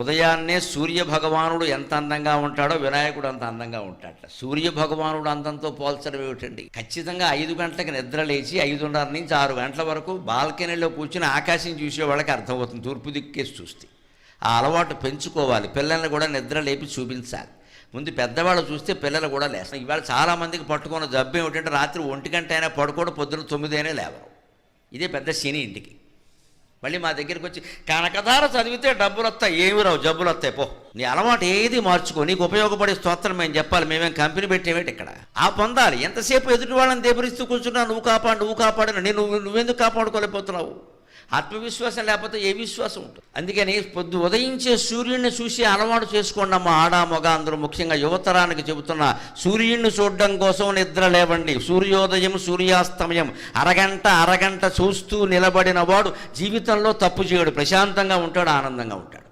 ఉదయాన్నే సూర్య భగవానుడు ఎంత అందంగా ఉంటాడో వినాయకుడు అంత అందంగా ఉంటాడట. సూర్య భగవానుడు అందంతో పోల్చడం ఏమిటండి? ఖచ్చితంగా 5 గంటలకు నిద్ర లేచి 5:30 నుంచి 6 గంటల వరకు బాల్కనీలో కూర్చుని ఆకాశం చూసే వాళ్ళకి అర్థమవుతుంది, తూర్పు దిక్కేసి చూస్తే. ఆ అలవాటు పెంచుకోవాలి. పిల్లల్ని కూడా నిద్ర లేపి చూపించాలి. ముందు పెద్దవాళ్ళు చూస్తే పిల్లలు కూడా లేస్తారు. ఇవాళ చాలామందికి పట్టుకున్న జబ్బు ఏమిటంటే రాత్రి 1 గంట అయినా పడుకోవడం, పొద్దున 9 అయినా లేవరు. ఇదే పెద్ద శని ఇంటికి. మళ్ళీ మా దగ్గరికి వచ్చి కనకధార చదివితే డబ్బులు వస్తాయి, ఏమి రావు, జబ్బులు వస్తాయి. పో, నీ అలవాటు ఏది మార్చుకో, నీకు ఉపయోగపడే స్తోత్రం మేము చెప్పాలి, మేమేం కంపెనీ పెట్టేవేటి ఇక్కడ. ఆ పొందాలి. ఎంతసేపు ఎదుటి వాళ్ళని దేబరిస్తూ కూర్చున్నా నువ్వు కాపాడు నువ్వెందుకు కాపాడుకోలేకపోతున్నావు? ఆత్మవిశ్వాసం లేకపోతే ఏ విశ్వాసం ఉంటుంది? అందుకని ఉదయించే సూర్యుడిని చూసి అలవాటు చేసుకోండి అమ్మ. ఆడ మగ అందరూ, ముఖ్యంగా యువతరానికి చెబుతున్నా, సూర్యుడిని చూడడం కోసం నిద్ర లేవండి. సూర్యోదయం సూర్యాస్తమయం అరగంట చూస్తూ నిలబడిన వాడు జీవితంలో తప్పు చేయడు, ప్రశాంతంగా ఉంటాడు, ఆనందంగా ఉంటాడు.